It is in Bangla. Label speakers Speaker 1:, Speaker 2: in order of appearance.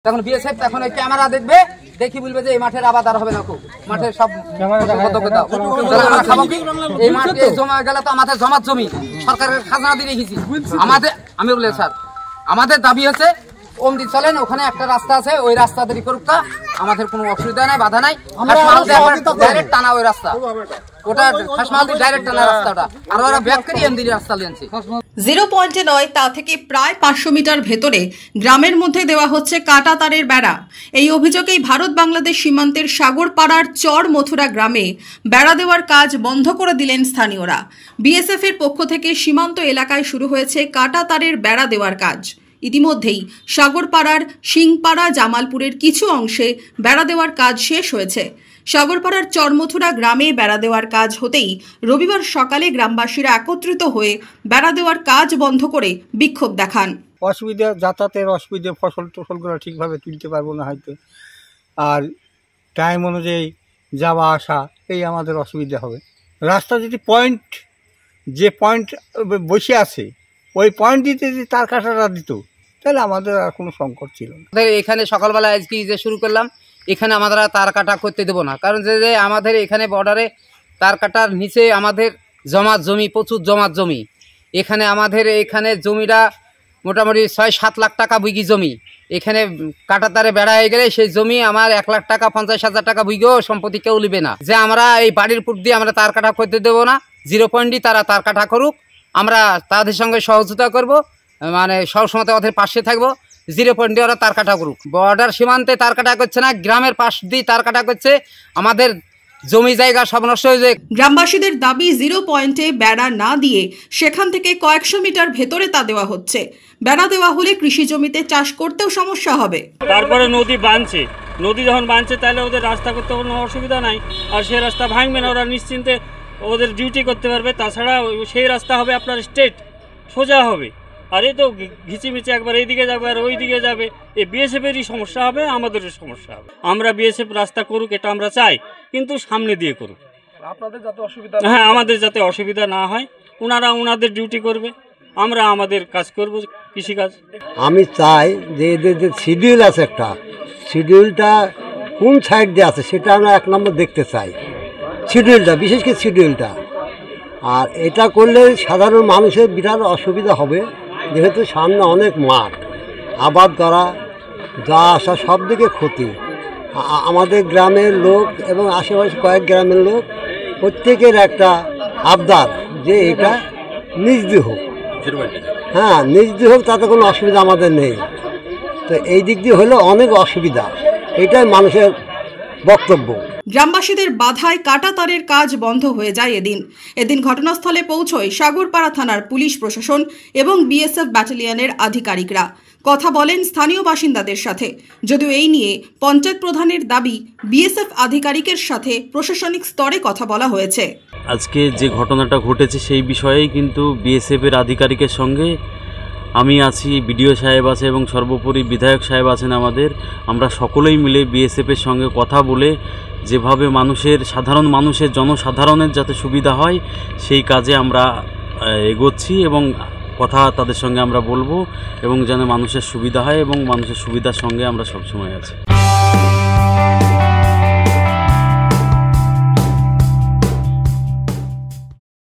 Speaker 1: তখন বিএসএফ এখন ওই ক্যামেরা দেখবে, দেখি বলবে যে এই মাঠের আবাদ আর হবে না, মাঠের সব এই মাঠে জমা গেলে তো আমাদের জমার জমি সরকারের খাজনা দিয়ে রেখেছি আমাদের। আমি বলে স্যার আমাদের দাবি হচ্ছে ওমদি চলেন, ওখানে একটা রাস্তা আছে, ওই রাস্তা দেরি করুক, আমাদের কোনো অসুবিধা নাই, বাধা নাই। ডাইরেক্ট টানা ওই রাস্তা, ওটা খাসমালদি ডাইরেক্ট টানা রাস্তাটা, আর ওরা ব্যাক করে এমদি রাস্তা নিয়েছে।
Speaker 2: 0 পয়েন্টে নয়, তা থেকে প্রায় 500 মিটার ভেতরে গ্রামের মধ্যে দেওয়া হচ্ছে কাটা তারের বেড়া। এই অভিযোগেই ভারত বাংলাদেশ সীমান্তের সাগরপাড়ার চর মথুরা গ্রামে বেড়া দেওয়ার কাজ বন্ধ করে দিলেন স্থানীয়রা। বিএসএফ এর পক্ষ থেকে সীমান্ত এলাকায় শুরু হয়েছে কাটা তারের বেড়া দেওয়ার কাজ। ইতিমধ্যেই সাগরপাড়ার সিংপাড়া জামালপুরের কিছু অংশে বেড়া দেওয়ার কাজ শেষ হয়েছে। সাগরপাড়ার চরমথুরা গ্রামে বেড়া দেওয়ার কাজ হতেই রবিবার সকালে গ্রামবাসীরা একত্রিত হয়ে বেড়া দেওয়ার কাজ বন্ধ করে বিক্ষোভ দেখান।
Speaker 3: অসুবিধা, যাতায়াতের অসুবিধা, ফসলগুলো ঠিকভাবে তুলতে পারবো না হয়তো, আর টাইম অনুযায়ী যাওয়া আসা এই আমাদের অসুবিধা হবে। রাস্তা যদি যে পয়েন্ট বসে আছে ওই পয়েন্ট দিতে যদি তার কাটাটা দিত তাহলে আমাদের আর কোনো সংকট ছিল না।
Speaker 1: এখানে সকালবেলা আজকে যে শুরু করলাম, এখানে আমাদের তার কাটা করতে দেবো না, কারণ যে আমাদের এখানে বর্ডারে তার কাটার নিচে আমাদের জমাত জমি, প্রচুর জমাত জমি। এখানে আমাদের এখানে জমিটা মোটামুটি 6-7 লাখ টাকা বিঘি জমি। এখানে কাটা তারে বেড়া হয়ে গেলে সেই জমি আমার 1 লাখ টাকা 50,000 টাকা বিঘেও সম্পত্তি কেউ লিবে না। যে আমরা এই বাড়ির পুর দিয়ে আমরা তার কাটা করতে দেবো না, 0 পয়েন্টই তারা তার কাটা করুক, আমরা তাদের সঙ্গে সহযোগিতা করব, মানে সবসময় ওদের পাশে থাকবো। 0 পয়েন্টে ওরা তার কাটা করুক। বর্ডার সীমান্তে তার কাটা করছে না, গ্রামের পাশ দিয়ে তার কাটা করছে, আমাদের জমি জায়গা সব নষ্ট হয়ে যায়।
Speaker 2: গ্রামবাসীদের দাবি 0 পয়েন্টে বেড়া না দিয়ে সেখান থেকে কয়েকশো মিটার ভেতরে তা দেওয়া হচ্ছে। বেড়া দেওয়া হলে কৃষি জমিতে চাষ করতেও সমস্যা হবে।
Speaker 4: তারপরে নদী বাঁধছে, নদী যখন বাঁধছে তাহলে ওদের রাস্তা করতে কোনো অসুবিধা নাই, আর সেই রাস্তা ভাঙবে না, ওরা নিশ্চিন্তে ওদের ডিউটি করতে পারবে। তাছাড়া সেই রাস্তা হবে আপনার স্ট্রেট, সোজা হবে। আর এই তো ঘিচিমিচি একবার এইদিকে যাবে আর ওই দিকে যাবে, এই বিএসএফেরই সমস্যা হবে, আমাদেরও সমস্যা হবে। আমরা বিএসএফ রাস্তা করুক, এটা আমরা চাই, কিন্তু সামনে দিয়ে করুক, আপনাদের যাতে অসুবিধা, হ্যাঁ আমাদের যাতে অসুবিধা না হয়। ওনারা ওনাদের ডিউটি করবে, আমরা আমাদের কাজ করব, কৃষিকাজ।
Speaker 5: আমি চাই যে এদের যে শিডিউল আছে, একটা শিডিউলটা কোন সাইড দিয়ে আছে সেটা আমরা 1 নম্বর দেখতে চাই, শিডিউলটা, বিশেষ করে শিডিউলটা। আর এটা করলে সাধারণ মানুষের বিরাট অসুবিধা হবে, যেহেতু সামনে অনেক মাঠ, আবাদ করা, যা আসা সব দিকে ক্ষতি। আমাদের গ্রামের লোক এবং আশেপাশে কয়েক গ্রামের লোক প্রত্যেকের একটা আবদার যে এটা নিজ দিয়ে হোক, হ্যাঁ নিজ দিয়ে হোক, তাতে কোনো অসুবিধা আমাদের নেই। তো এই দিক দিয়ে হলে অনেক অসুবিধা, এটাই মানুষের বক্তব্য।
Speaker 2: গ্রামবাসীদের বাধায় কাটা তারের কাজ বন্ধ হয়ে যায়। এদিন ঘটনাস্থলে পৌঁছয় সাগরপাড়া থানার পুলিশ প্রশাসন এবং বিএসএফ ব্যাটালিয়নের আধিকারিকরা। কথা বলেন স্থানীয় বাসিন্দাদের সাথে। যদিও এই নিয়ে পঞ্চায়েত প্রধানের দাবি, বিএসএফ আধিকারিকের সাথে প্রশাসনিক স্তরে কথা বলা হয়েছে।
Speaker 6: আজকে যে ঘটনাটা ঘটেছে সেই বিষয়েই কিন্তু বিএসএফ এর আধিকারিকের সঙ্গে আমি আছি, বিডিও সাহেব আছে এবং সর্বোপরি বিধায়ক সাহেব আছেন আমাদের। আমরা সকলেই মিলে বিএসএফের সঙ্গে কথা বলে যেভাবে সাধারণ মানুষের, জনসাধারণের যাতে সুবিধা হয় সেই কাজে আমরা এগোচ্ছি এবং কথা তাদের সঙ্গে আমরা বলবো, এবং যেন মানুষের সুবিধা হয় এবং মানুষের সুবিধার সঙ্গে আমরা সবসময় আছি।